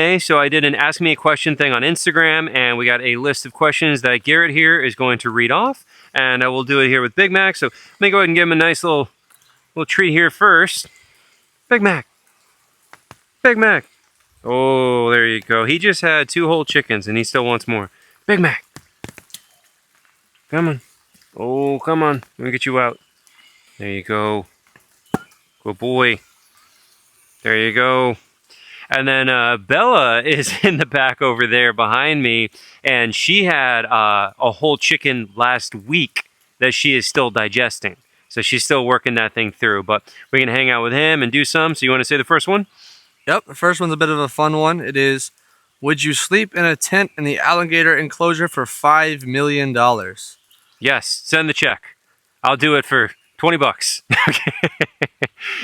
So I did an Ask Me a Question thing on Instagram, and we got a list of questions that Garrett here is going to read off, and I will do it here with Big Mac. So let me go ahead and give him a nice little treat here first. Big Mac. Big Mac. Oh, there you go. He just had 2 whole chickens, and he still wants more. Big Mac. Come on. Oh, come on. Let me get you out. There you go. Good boy. There you go. And then Bella is in the back over there behind me, and she had a whole chicken last week that she is still digesting. So she's still working that thing through, but we can hang out with him and do some. So you want to say the first one? Yep, the first one's a bit of a fun one. It is, would you sleep in a tent in the alligator enclosure for $5 million? Yes, send the check. I'll do it for $20.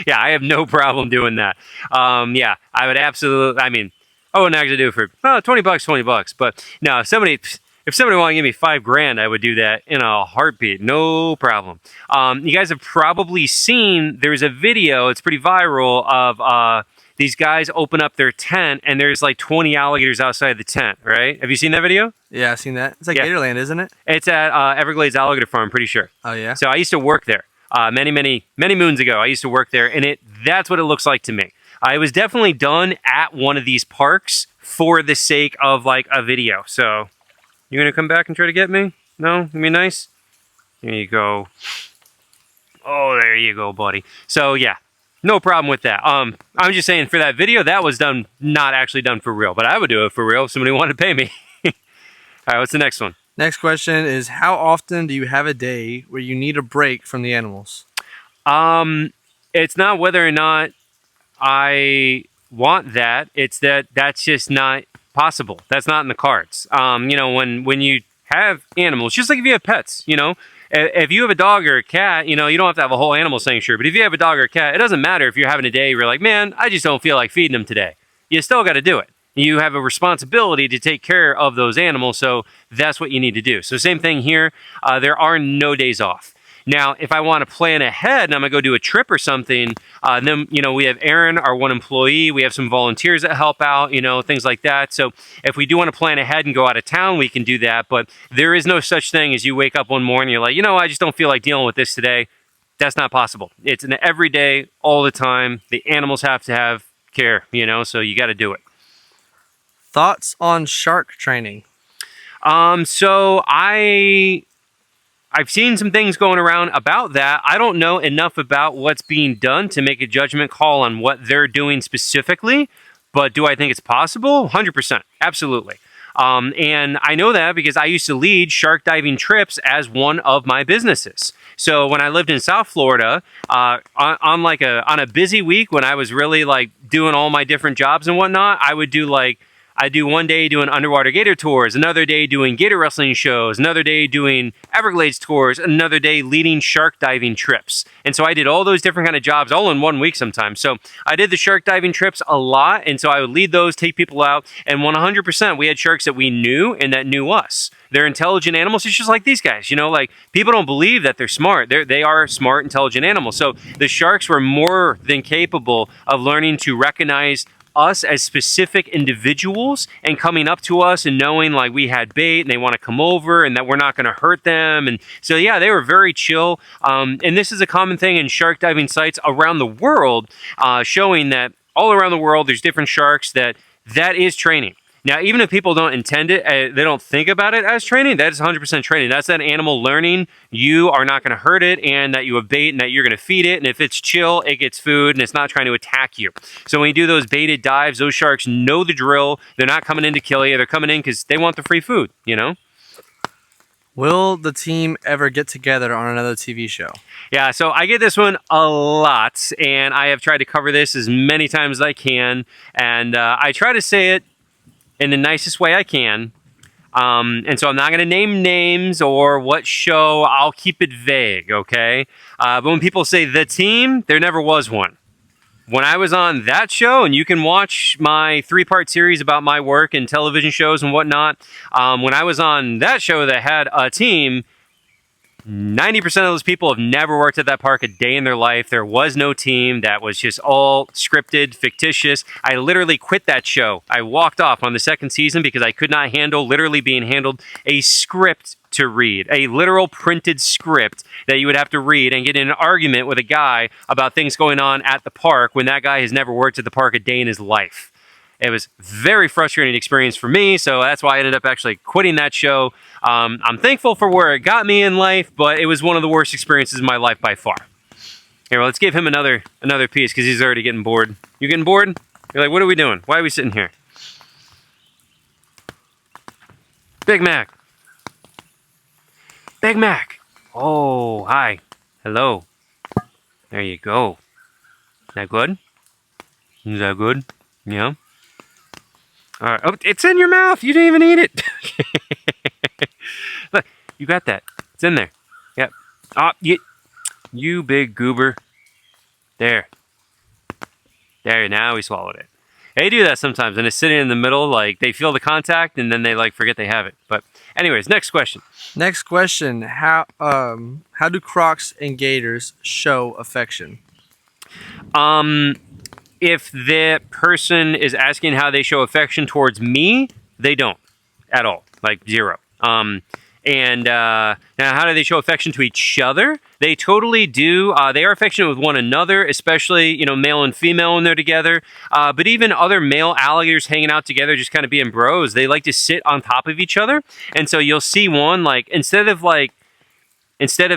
Yeah, I have no problem doing that. Yeah, I would absolutely. I mean, I wouldn't actually do it for $20, $20. But no, if somebody wanted to give me $5,000, I would do that in a heartbeat, no problem. You guys have probably seen. There's a video. It's pretty viral of these guys open up their tent and there's like 20 alligators outside the tent. Right? Have you seen that video? Yeah, I've seen that. It's like Gatorland, isn't it? It's at Everglades Alligator Farm. Pretty sure. Oh yeah. So I used to work there. Many moons ago, I used to work there, and that's what it looks like to me. It was definitely done at one of these parks for the sake of like a video. So, you gonna come back and try to get me? No? Gonna be nice? There you go. Oh, there you go, buddy. So yeah, no problem with that. I'm just saying for that video, that was done, not actually done for real, but I would do it for real if somebody wanted to pay me. All right, what's the next one? Next question is, how often do you have a day where you need a break from the animals? It's not whether or not I want that. It's that's just not possible. That's not in the cards. You know, when you have animals, just like if you have pets, you know, if you have a dog or a cat, you know, you don't have to have a whole animal sanctuary. But if you have a dog or a cat, it doesn't matter if you're having a day where you're like, man, I just don't feel like feeding them today. You still got to do it. You have a responsibility to take care of those animals, so that's what you need to do. So same thing here. There are no days off. Now, if I want to plan ahead and I'm going to go do a trip or something, then, you know, we have Aaron, our one employee. We have some volunteers that help out, you know, things like that. So if we do want to plan ahead and go out of town, we can do that. But there is no such thing as you wake up one morning, you're like, you know, I just don't feel like dealing with this today. That's not possible. It's an everyday, all the time. The animals have to have care, you know, so you got to do it. Thoughts on shark training? So I've seen some things going around about that. I don't know enough about what's being done to make a judgment call on what they're doing specifically, but do I think it's possible? 100%. Absolutely. And I know that because I used to lead shark diving trips as one of my businesses. So when I lived in South Florida, on a busy week when I was really like doing all my different jobs and whatnot, I do one day doing underwater gator tours, another day doing gator wrestling shows, another day doing Everglades tours, another day leading shark diving trips. And so I did all those different kind of jobs all in one week sometimes. So I did the shark diving trips a lot. And so I would lead those, take people out, and 100% we had sharks that we knew and that knew us. They're intelligent animals. It's just like these guys, you know, like people don't believe that they're smart. They are smart, intelligent animals. So the sharks were more than capable of learning to recognize us as specific individuals and coming up to us and knowing like we had bait and they want to come over and that we're not going to hurt them. And so, yeah, they were very chill. And this is a common thing in shark diving sites around the world, showing that all around the world, there's different sharks that is training. Now, even if people don't intend it, they don't think about it as training, that is 100% training. That's that animal learning you are not going to hurt it and that you have bait and that you're going to feed it. And if it's chill, it gets food and it's not trying to attack you. So when you do those baited dives, those sharks know the drill. They're not coming in to kill you. They're coming in because they want the free food, you know? Will the team ever get together on another TV show? Yeah, so I get this one a lot, and I have tried to cover this as many times as I can. And I try to say it in the nicest way I can. And so I'm not going to name names or what show. I'll keep it vague, okay? But when people say the team, there never was one. When I was on that show, and you can watch my 3-part series about my work in television shows and whatnot, when I was on that show that had a team, 90% of those people have never worked at that park a day in their life. There was no team. That was just all scripted, fictitious. I literally quit that show. I walked off on the second season because I could not handle literally being handled a script to read, a literal printed script that you would have to read and get in an argument with a guy about things going on at the park when that guy has never worked at the park a day in his life. It was a very frustrating experience for me, so that's why I ended up actually quitting that show. I'm thankful for where it got me in life, but it was one of the worst experiences of my life by far. Here, let's give him another piece because he's already getting bored. You getting bored? You're like, what are we doing? Why are we sitting here? Big Mac. Big Mac. Oh, hi. Hello. There you go. Is that good? Is that good? Yeah. All right. Oh, it's in your mouth. You didn't even eat it. Look, you got that. It's in there. Yep. Oh, you big goober. There. There. Now he swallowed it. They do that sometimes, and it's sitting in the middle. Like they feel the contact, and then they like forget they have it. But, anyways, next question. Next question: How do crocs and gators show affection? If the person is asking how they show affection towards me, they don't at all, like zero. Now, how do they show affection to each other? They totally do. They are affectionate with one another, especially, male and female when they're together. But even other male alligators hanging out together, just kind of being bros, they like to sit on top of each other. And so you'll see one, like, instead of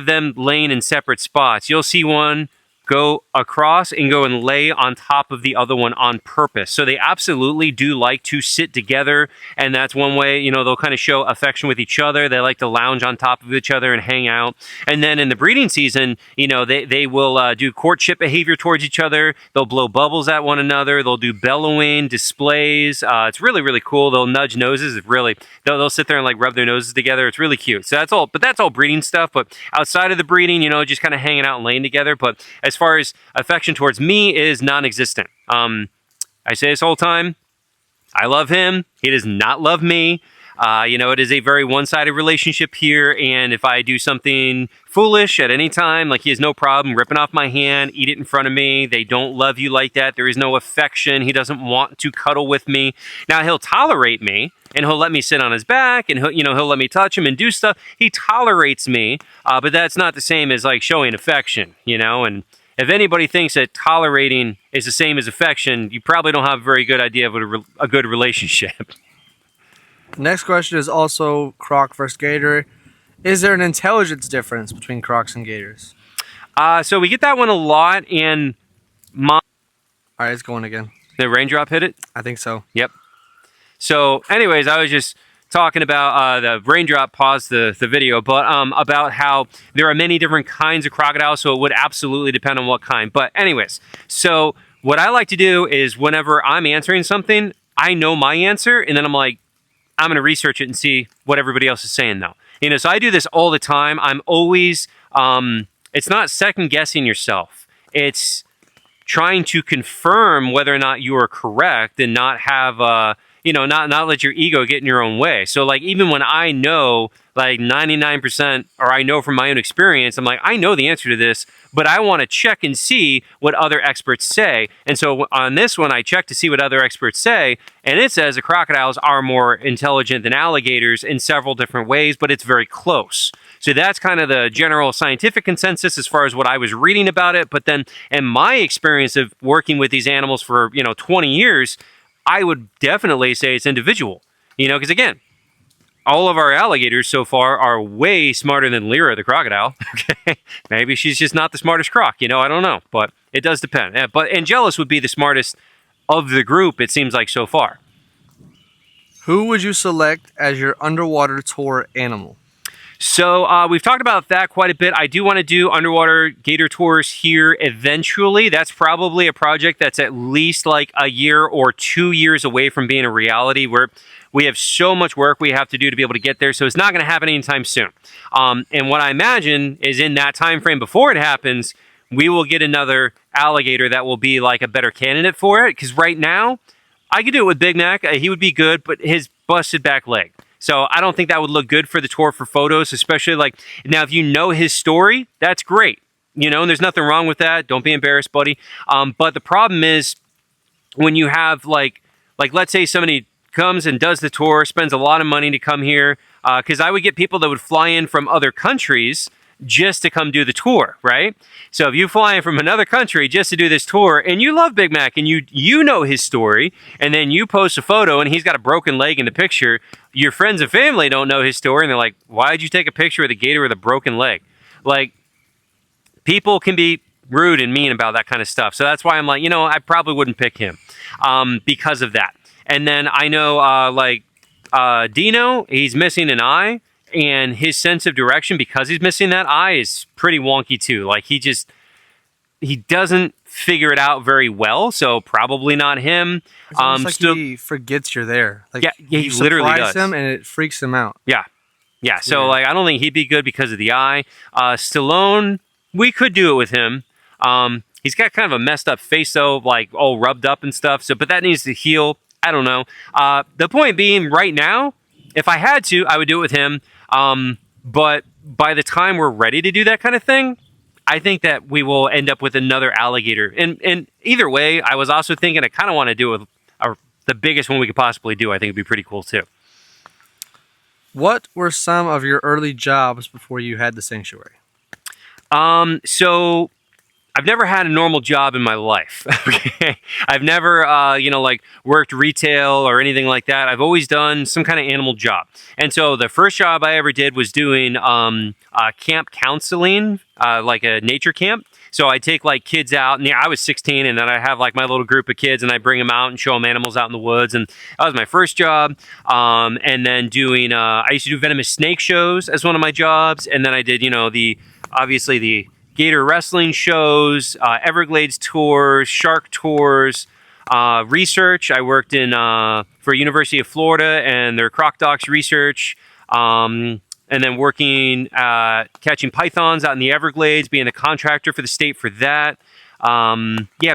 them laying in separate spots, you'll see one go across and go and lay on top of the other one on purpose. So they absolutely do like to sit together, and that's one way, they'll kind of show affection with each other. They like to lounge on top of each other and hang out. And then in the breeding season, they will do courtship behavior towards each other. They'll blow bubbles at one another. They'll do bellowing displays. It's really, really cool. They'll nudge noses. They'll sit there and like rub their noses together. It's really cute. So that's all breeding stuff. But outside of the breeding, just kind of hanging out and laying together. But as far as affection towards me is non-existent. I say this whole time, I love him. He does not love me. It is a very one-sided relationship here, and if I do something foolish at any time, like he has no problem ripping off my hand, eat it in front of me. They don't love you like that. There is no affection. He doesn't want to cuddle with me. Now, he'll tolerate me, and he'll let me sit on his back, and he'll let me touch him and do stuff. He tolerates me, but that's not the same as like showing affection, and if anybody thinks that tolerating is the same as affection, you probably don't have a very good idea of a good relationship. Next question is also croc versus gator. Is there an intelligence difference between crocs and gators? So we get that one a lot, and all right, it's going again. The raindrop hit it? I think so. Yep. So, anyways, I was just talking about the raindrop paused the video, but about how there are many different kinds of crocodiles, so it would absolutely depend on what kind. But anyways, so what I like to do is whenever I'm answering something, I know my answer, and then I'm like, I'm going to research it and see what everybody else is saying though. So I do this all the time. I'm always, it's not second guessing yourself. It's trying to confirm whether or not you are correct and not have, not let your ego get in your own way. So like, even when I know like 99%, or I know from my own experience, I'm like, I know the answer to this, but I want to check and see what other experts say. And so on this one, I check to see what other experts say, and it says the crocodiles are more intelligent than alligators in several different ways, but it's very close. So that's kind of the general scientific consensus as far as what I was reading about it. But then in my experience of working with these animals for, 20 years, I would definitely say it's individual, because again, all of our alligators so far are way smarter than Lyra the crocodile. Okay, maybe she's just not the smartest croc. I don't know, but it does depend. But Angelus would be the smartest of the group, it seems like so far. Who would you select as your underwater tour animal? So we've talked about that quite a bit. I do want to do underwater gator tours here eventually. That's probably a project that's at least like a year or 2 years away from being a reality, where we have so much work we have to do to be able to get there. So it's not going to happen anytime soon. And what I imagine is in that time frame before it happens, we will get another alligator that will be like a better candidate for it. Because right now, I could do it with Big Mac. He would be good, but his busted back leg. So I don't think that would look good for the tour for photos, especially like now if you know his story, that's great. You know, and there's nothing wrong with that. Don't be embarrassed, buddy. But the problem is when you have like let's say somebody comes and does the tour, spends a lot of money to come here, because I would get people that would fly in from other countries just to come do the tour, right? So if you fly in from another country just to do this tour and you love Big Mac and you know his story, and then you post a photo and he's got a broken leg in the picture, your friends and family don't know his story and they're like, why'd you take a picture of the gator with a broken leg? Like, people can be rude and mean about that kind of stuff. So that's why I'm like, I probably wouldn't pick him because of that. And then I know Dino, he's missing an eye. And his sense of direction, because he's missing that eye, is pretty wonky too. Like he doesn't figure it out very well, so probably not him. It's almost like he forgets you're there. Like, yeah, he literally does. Him and it freaks him out. Yeah. So like, I don't think he'd be good because of the eye. Stallone, we could do it with him. He's got kind of a messed up face though, like all rubbed up and stuff. So, but that needs to heal. I don't know. The point being, right now, if I had to, I would do it with him. But by the time we're ready to do that kind of thing, I think that we will end up with another alligator. And either way, I was also thinking I kind of want to do the biggest one we could possibly do. I think it'd be pretty cool too. What were some of your early jobs before you had the sanctuary? So I've never had a normal job in my life. Okay? I've never, worked retail or anything like that. I've always done some kind of animal job. And so the first job I ever did was doing camp counseling, like a nature camp. So I take like kids out, and I was 16, and then I have like my little group of kids, and I bring them out and show them animals out in the woods. And that was my first job. And then doing, I used to do venomous snake shows as one of my jobs. And then I did, obviously the Gator wrestling shows, Everglades tours, shark tours, research. I worked in for University of Florida and their Crocodiles research, and then working catching pythons out in the Everglades, being a contractor for the state for that.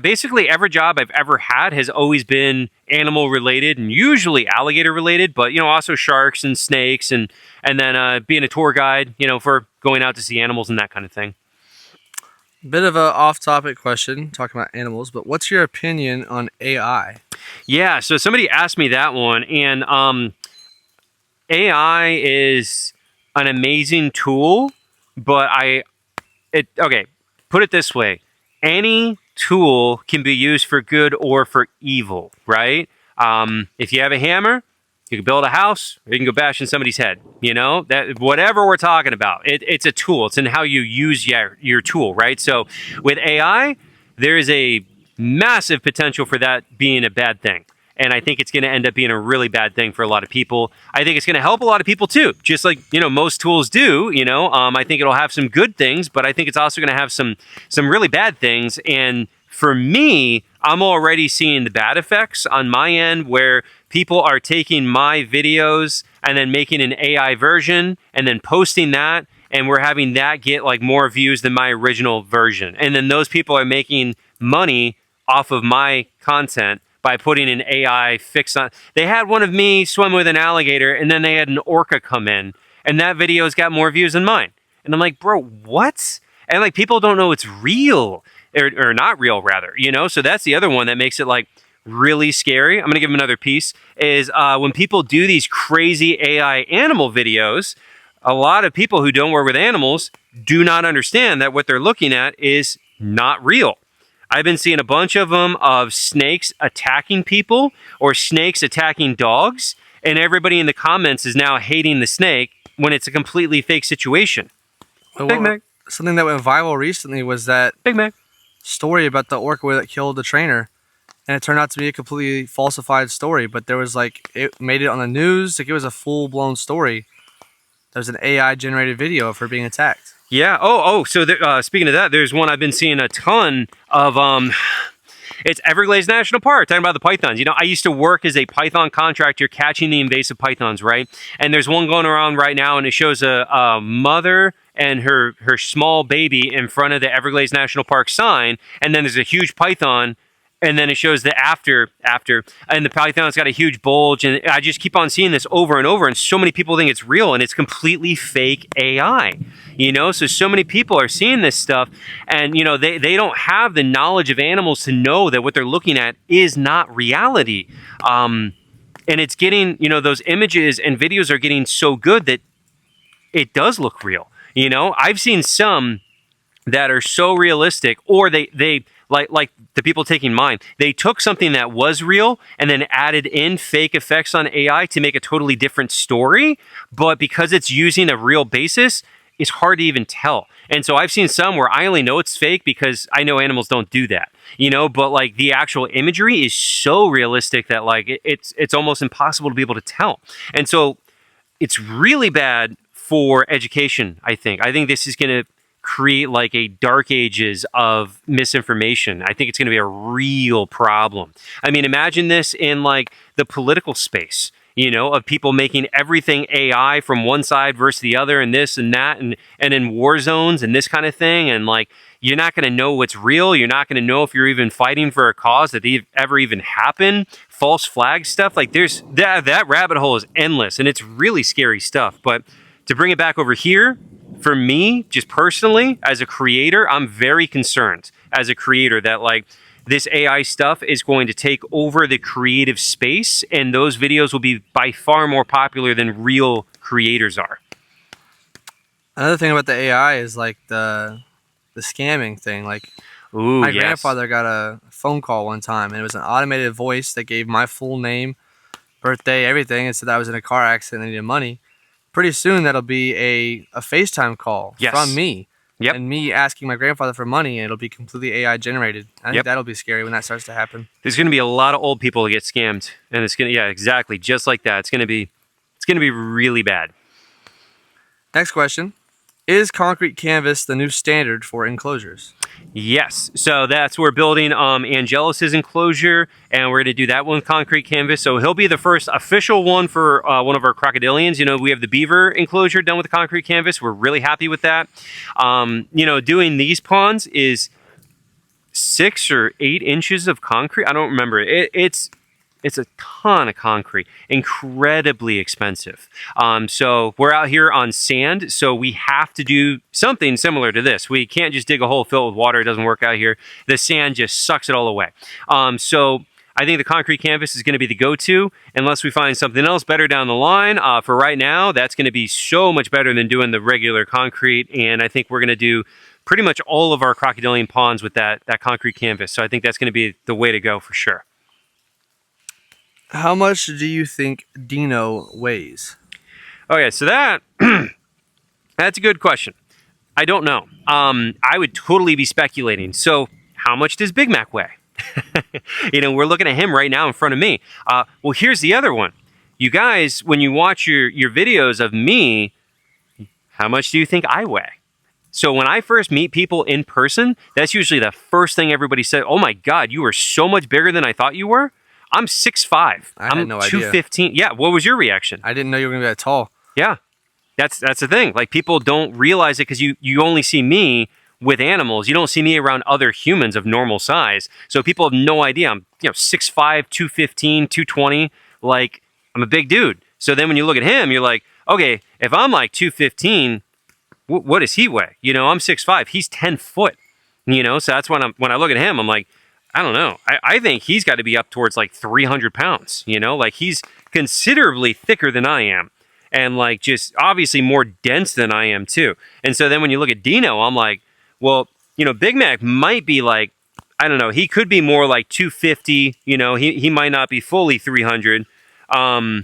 Basically every job I've ever had has always been animal related and usually alligator related, but also sharks and snakes, and then being a tour guide, for going out to see animals and that kind of thing. Bit of a off-topic question, talking about animals, but what's your opinion on AI? Yeah, so somebody asked me that one, and AI is an amazing tool, but put it this way. Any tool can be used for good or for evil, right? If you have a hammer, you can build a house, or you can go bash in somebody's head. That whatever we're talking about, it's a tool. It's in how you use your tool, right? So with AI, there is a massive potential for that being a bad thing. And I think it's going to end up being a really bad thing for a lot of people. I think it's going to help a lot of people too, just like most tools do. I think it'll have some good things, but I think it's also going to have some really bad things. And for me, I'm already seeing the bad effects on my end, where people are taking my videos and then making an AI version and then posting that, and we're having that get like more views than my original version. And then those people are making money off of my content by putting an AI fix on. They had one of me swim with an alligator, and then they had an orca come in, and that video's got more views than mine. And I'm like, bro, what? And like, people don't know it's real, or not real rather, So that's the other one that makes it like really scary. I'm gonna give them another piece. Is when people do these crazy AI animal videos, a lot of people who don't work with animals do not understand that what they're looking at is not real. I've been seeing a bunch of them of snakes attacking people or snakes attacking dogs, and everybody in the comments is now hating the snake when it's a completely fake situation. Big Mac. Something that went viral recently was that Big Mac story about the orca that killed the trainer, and it turned out to be a completely falsified story. But there was it made it on the news, it was a full-blown story. There was an AI generated video of her being attacked. Yeah. So speaking of that, there's one I've been seeing a ton of. It's Everglades National Park, talking about the pythons. I used to work as a python contractor catching the invasive pythons, right? And there's one going around right now, and it shows a mother and her small baby in front of the Everglades National Park sign, and then there's a huge python and then it shows the after, and the python's got a huge bulge, and I just keep on seeing this over and over, and so many people think it's real, and it's completely fake AI. So many people are seeing this stuff, and they don't have the knowledge of animals to know that what they're looking at is not reality. And it's getting, those images and videos are getting so good that it does look real. I've seen some that are so realistic, or they like the people taking mine, they took something that was real and then added in fake effects on AI to make a totally different story. But because it's using a real basis, it's hard to even tell. And so I've seen some where I only know it's fake because I know animals don't do that, but like the actual imagery is so realistic that like it's almost impossible to be able to tell. And so it's really bad for education, I think. I think this is going to create like a dark ages of misinformation. I think it's going to be a real problem. I mean, imagine this in like the political space, of people making everything AI from one side versus the other, and this and that, and in war zones and this kind of thing. And like, you're not going to know what's real. You're not going to know if you're even fighting for a cause that ever even happened. False flag stuff. Like there's that rabbit hole is endless, and it's really scary stuff. But to bring it back over here, for me, just personally, as a creator, I'm very concerned as a creator that like this AI stuff is going to take over the creative space, and those videos will be by far more popular than real creators are. Another thing about the AI is like the scamming thing. Like, my grandfather got a phone call one time, and it was an automated voice that gave my full name, birthday, everything, and said I was in a car accident and needed money. Pretty soon that'll be a FaceTime call from me. Yep. And me asking my grandfather for money, and it'll be completely AI generated. I think that'll be scary when that starts to happen. There's going to be a lot of old people that get scammed, and it's going to, exactly, just like that. It's going to be really bad. Next question. Is concrete canvas the new standard for enclosures? Yes. So we're building Angelus's enclosure, and we're going to do that one concrete canvas. So he'll be the first official one for one of our crocodilians. We have the beaver enclosure done with the concrete canvas. We're really happy with that. Doing these ponds is 6 or 8 inches of concrete. I don't remember. It's a ton of concrete, incredibly expensive. So we're out here on sand, so we have to do something similar to this. We can't just dig a hole filled with water. It doesn't work out here. The sand just sucks it all away. So I think the concrete canvas is going to be the go-to unless we find something else better down the line. For right now, that's going to be so much better than doing the regular concrete, and I think we're going to do pretty much all of our crocodilian ponds with that concrete canvas. So I think that's going to be the way to go for sure. How much do you think Dino weighs? Okay, so that's a good question. I don't know. I would totally be speculating. So how much does Big Mac weigh? We're looking at him right now in front of me. Well, here's the other one. You guys, when you watch your videos of me, how much do you think I weigh? So when I first meet people in person, that's usually the first thing everybody says. Oh my God, you are so much bigger than I thought you were. I'm 6'5". I had no idea. 215. Yeah, what was your reaction? I didn't know you were going to be that tall. Yeah, that's the thing. Like, people don't realize it because you only see me with animals. You don't see me around other humans of normal size. So people have no idea. I'm 6'5", 215, 220. Like, I'm a big dude. So then when you look at him, you're like, okay, if I'm like 215, what does he weigh? I'm 6'5". He's 10 foot. So that's when I look at him, I'm like, I don't know. I think he's got to be up towards like 300 pounds, like he's considerably thicker than I am, and like just obviously more dense than I am too. And so then when you look at Dino, I'm like, well, Big Mac might be like, I don't know, he could be more like 250, he might not be fully 300. What are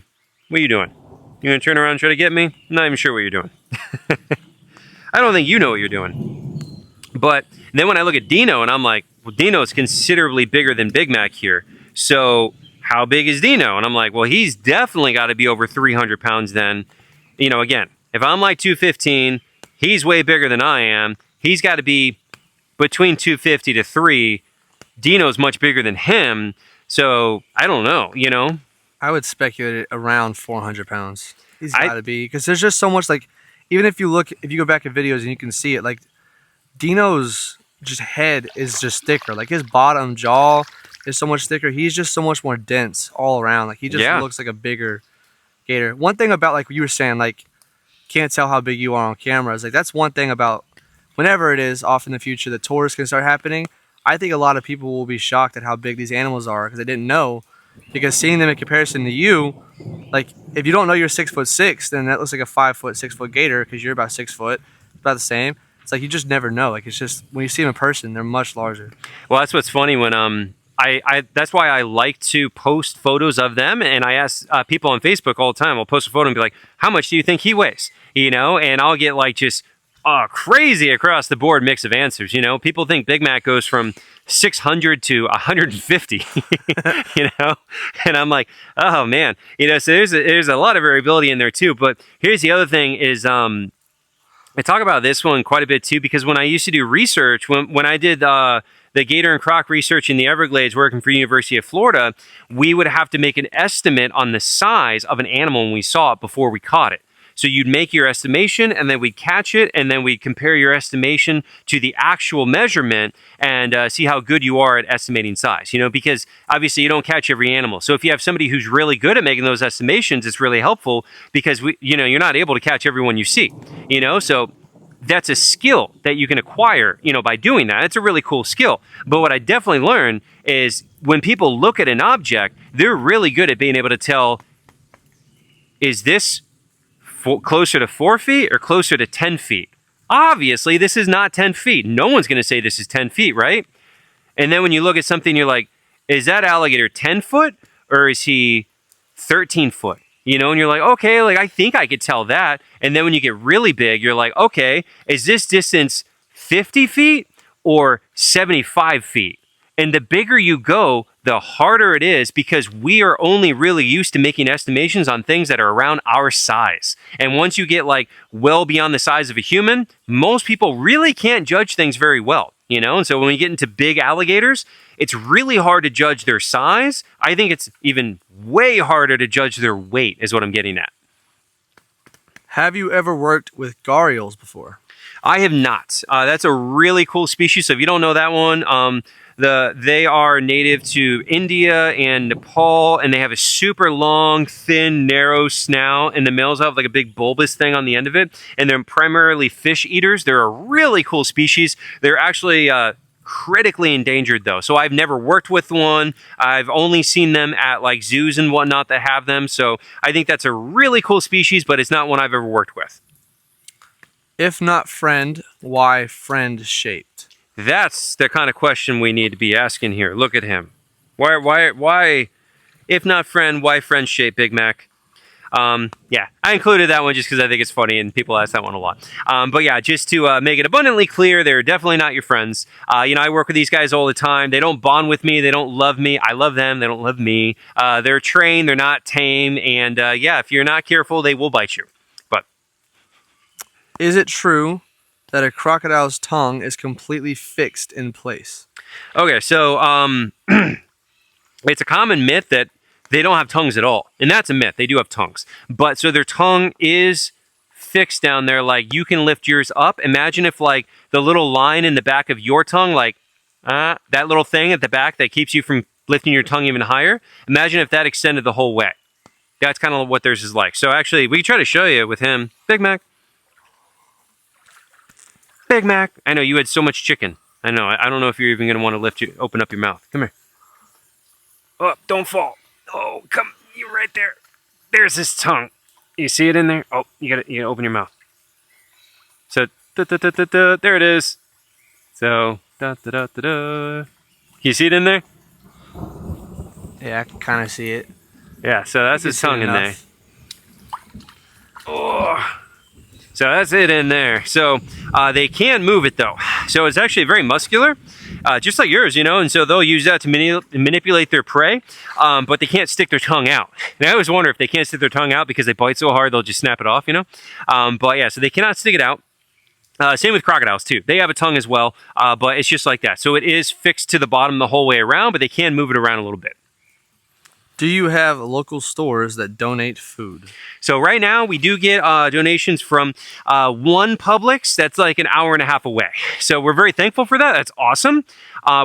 you doing? You gonna turn around and try to get me? I'm not even sure what you're doing. I don't think you know what you're doing. But then when I look at Dino and I'm like, well, Dino is considerably bigger than Big Mac here. So how big is Dino? And I'm like, well, he's definitely got to be over 300 pounds then. Again, if I'm like 215, he's way bigger than I am. He's got to be between 250 to 3. Dino's much bigger than him. So I don't know, I would speculate around 400 pounds. He's got to be, because there's just so much, like, even if you go back at videos and you can see it, like, Dino's just head is just thicker. Like his bottom jaw is so much thicker. He's just so much more dense all around. Like he just Yeah. looks like a bigger gator. One thing about like you were saying, like can't tell how big you are on camera. Is like that's one thing about whenever it is off in the future that tours can start happening. I think a lot of people will be shocked at how big these animals are because they didn't know. Because seeing them in comparison to you, like if you don't know you're 6'6", then that looks like a 5', 6" gator because you're about 6 foot, about the same. It's like you just never know. Like it's just when you see them in person, they're much larger. Well, that's what's funny when I that's why I like to post photos of them, and I ask people on Facebook all the time. I'll post a photo and be like, "How much do you think he weighs?" You know, and I'll get like just crazy across the board mix of answers. You know, people think Big Mac goes from 600 to 150. You know, and I'm like, oh man, you know. So there's a lot of variability in there too. But here's the other thing: is I talk about this one quite a bit too because when I used to do research, when I did the gator and croc research in the Everglades working for University of Florida, we would have to make an estimate on the size of an animal when we saw it before we caught it. So you'd make your estimation and then we'd catch it and then we'd compare your estimation to the actual measurement and see how good you are at estimating size, you know, because obviously you don't catch every animal. So if you have somebody who's really good at making those estimations, it's really helpful because you're not able to catch everyone you see, you know, so that's a skill that you can acquire, you know, by doing that. It's a really cool skill. But what I definitely learned is when people look at an object, they're really good at being able to tell, is this closer to 4 feet or closer to 10 feet? Obviously, this is not 10 feet. No one's going to say this is 10 feet, right? And then when you look at something, you're like, is that alligator 10 foot or is he 13 foot? You know, and you're like, okay, like I think I could tell that. And then when you get really big, you're like, okay, is this distance 50 feet or 75 feet? And the bigger you go, the harder it is because we are only really used to making estimations on things that are around our size. And once you get like well beyond the size of a human, most people really can't judge things very well, you know? And so when we get into big alligators, it's really hard to judge their size. I think it's even way harder to judge their weight is what I'm getting at. Have you ever worked with gharials before? I have not. That's a really cool species. So if you don't know that one, they are native to India and Nepal, and they have a super long, thin, narrow snout, and the males have like a big bulbous thing on the end of it, and they're primarily fish eaters. They're a really cool species. They're actually critically endangered though, so I've never worked with one. I've only seen them at like zoos and whatnot that have them, so I think that's a really cool species, but it's not one I've ever worked with. If not friend, why friend shaped? That's the kind of question we need to be asking here. Look at him. Why, if not friend, why friend shape, Big Mac? Yeah, I included that one just because I think it's funny and people ask that one a lot. But yeah, just to make it abundantly clear, they're definitely not your friends. You know, I work with these guys all the time. They don't bond with me. They don't love me. I love them. They don't love me. They're trained. They're not tame. And yeah, if you're not careful, they will bite you. But is it true that a crocodile's tongue is completely fixed in place? Okay, so it's a common myth that they don't have tongues at all. And that's a myth. They do have tongues. But so their tongue is fixed down there. Like you can lift yours up. Imagine if like the little line in the back of your tongue, like that little thing at the back that keeps you from lifting your tongue even higher. Imagine if that extended the whole way. That's kind of what theirs is like. So actually, we can try to show you with him. Big Mac. Big Mac. I know you had so much chicken. I know. I don't know if you're even going to want to open up your mouth. Come here. Oh, don't fall. Oh, come. You're right there. There's his tongue. You see it in there? Oh, you gotta open your mouth. So, there it is. So, Can you see it in there? Yeah, I can kind of see it. Yeah, so that's his tongue in there. Oh. So that's it in there. So they can move it though. So it's actually very muscular, just like yours, you know, and so they'll use that to manipulate their prey, but they can't stick their tongue out. And I always wonder if they can't stick their tongue out because they bite so hard, they'll just snap it off, you know? But yeah, so they cannot stick it out. Same with crocodiles too. They have a tongue as well, but it's just like that. So it is fixed to the bottom the whole way around, but they can move it around a little bit. Do you have local stores that donate food? So right now we do get donations from one Publix that's like an hour and a half away. So we're very thankful for that. That's awesome.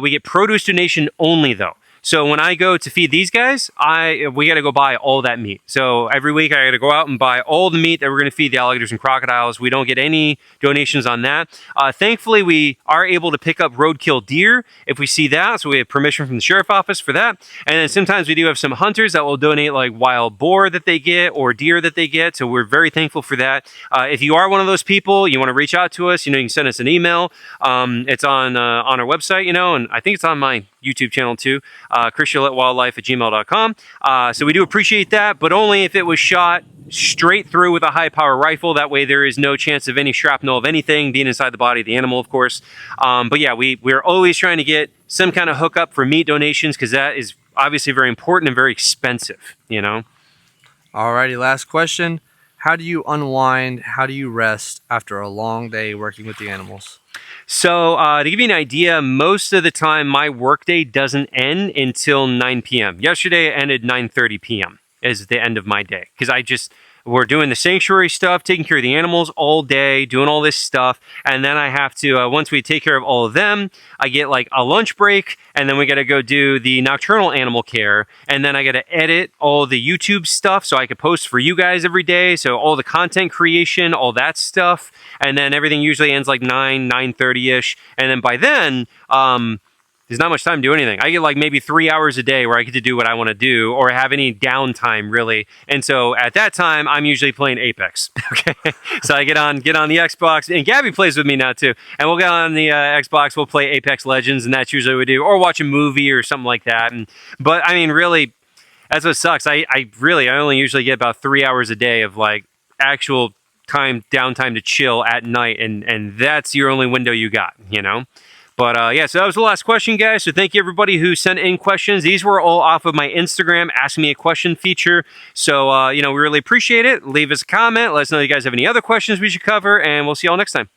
We get produce donation only though. So when I go to feed these guys, we got to go buy all that meat. So every week I got to go out and buy all the meat that we're going to feed the alligators and crocodiles. We don't get any donations on that. Thankfully, we are able to pick up roadkill deer if we see that. So we have permission from the sheriff office for that. And then sometimes we do have some hunters that will donate like wild boar that they get or deer that they get. So we're very thankful for that. If you are one of those people, you want to reach out to us, you can send us an email. It's on our website, and I think it's on my YouTube channel too. christianwildlife@gmail.com. So we do appreciate that, but only if it was shot straight through with a high power rifle. That way there is no chance of any shrapnel of anything being inside the body of the animal, of course. But yeah, we're always trying to get some kind of hookup for meat donations because that is obviously very important and very expensive, Alrighty, last question. How do you unwind? How do you rest after a long day working with the animals? So to give you an idea, most of the time my workday doesn't end until 9 p.m. Yesterday it ended 9:30 p.m. is the end of my day because we're doing the sanctuary stuff, taking care of the animals all day, doing all this stuff. And then I have to, once we take care of all of them, I get like a lunch break and then we got to go do the nocturnal animal care. And then I got to edit all the YouTube stuff so I could post for you guys every day. So all the content creation, all that stuff. And then everything usually ends like 9:30-ish. And then by then, there's not much time to do anything. I get like maybe 3 hours a day where I get to do what I want to do or have any downtime really. And so at that time, I'm usually playing Apex. Okay. So I get on the Xbox and Gabby plays with me now too. And we'll get on the Xbox, we'll play Apex Legends and that's usually what we do, or watch a movie or something like that. But I mean, really, that's what sucks. I only usually get about 3 hours a day of like actual downtime to chill at night. And that's your only window you got, But yeah, so that was the last question, guys. So thank you everybody who sent in questions. These were all off of my Instagram Ask Me a Question feature. So, we really appreciate it. Leave us a comment. Let us know if you guys have any other questions we should cover, and we'll see y'all next time.